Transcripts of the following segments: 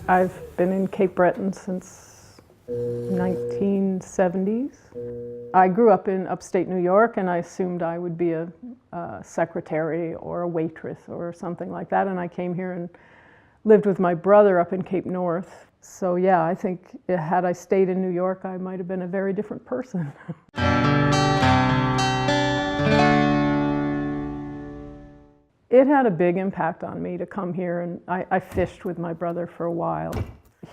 I've been in Cape Breton since 1970s. I grew up in upstate New York, and I assumed I would be a secretary or a waitress or something like that, and I came here and lived with my brother up in Cape North. So yeah, I think had I stayed in New York, I might have been a very different person. It had a big impact on me to come here, and I fished with my brother for a while.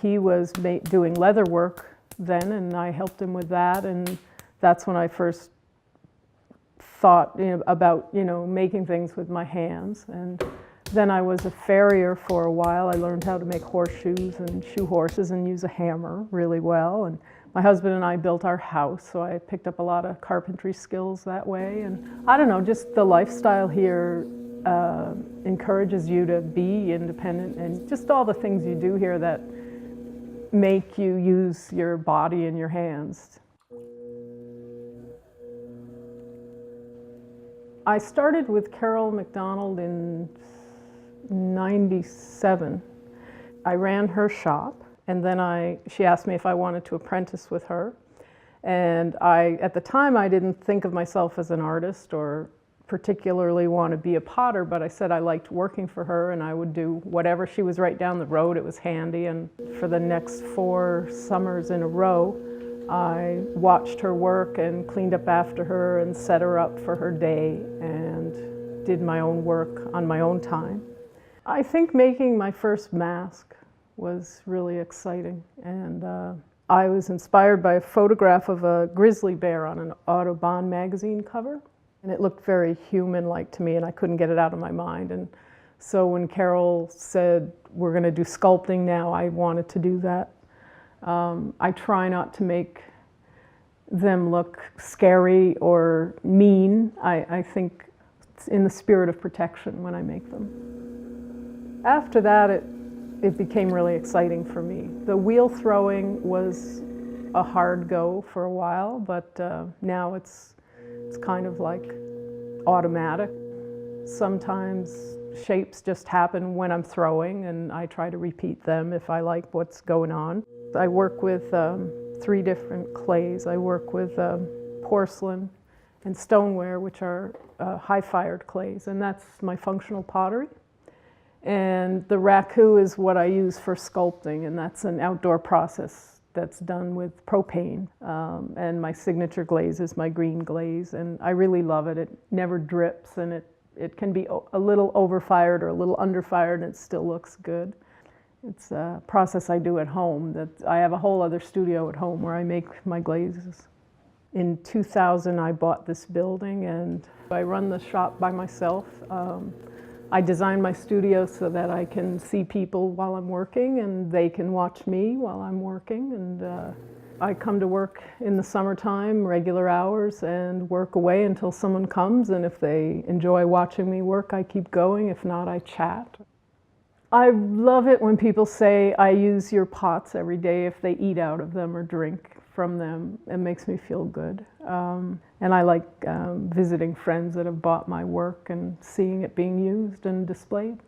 He was doing leather work then, and I helped him with that, and that's when I first thought about making things with my hands. And then I was a farrier for a while. I learned how to make horseshoes and shoe horses and use a hammer really well. And my husband and I built our house, so I picked up a lot of carpentry skills that way. And I don't know, just the lifestyle here encourages you to be independent, and just all the things you do here that make you use your body and your hands. I started with Carole MacDonald in '97. I ran her shop, and then she asked me if I wanted to apprentice with her. And at the time, I didn't think of myself as an artist or particularly want to be a potter, but I said I liked working for her and I would do whatever. She was right down the road, it was handy, and for the next 4 summers in a row, I watched her work and cleaned up after her and set her up for her day and did my own work on my own time. I think making my first mask was really exciting, and I was inspired by a photograph of a grizzly bear on an Audubon magazine cover. And it looked very human-like to me, and I couldn't get it out of my mind. And so when Carole said, we're going to do sculpting now, I wanted to do that. I try not to make them look scary or mean. I think it's in the spirit of protection when I make them. After that, it became really exciting for me. The wheel throwing was a hard go for a while, but now it's kind of like automatic. Sometimes shapes just happen when I'm throwing, and I try to repeat them if I like what's going on. I work with 3 different clays. I work with porcelain and stoneware, which are high-fired clays, and that's my functional pottery. And the Raku is what I use for sculpting, and that's an outdoor process that's done with propane. And my signature glaze is my green glaze, and I really love it. It never drips, and it can be a little overfired or a little underfired, and it still looks good. It's a process I do at home. I have a whole other studio at home where I make my glazes. In 2000, I bought this building, and I run the shop by myself. I design my studio so that I can see people while I'm working, and they can watch me while I'm working. And I come to work in the summertime, regular hours, and work away until someone comes. And if they enjoy watching me work, I keep going. If not, I chat. I love it when people say, I use your pots every day if they eat out of them or drink from them. It makes me feel good. And I like visiting friends that have bought my work and seeing it being used and displayed.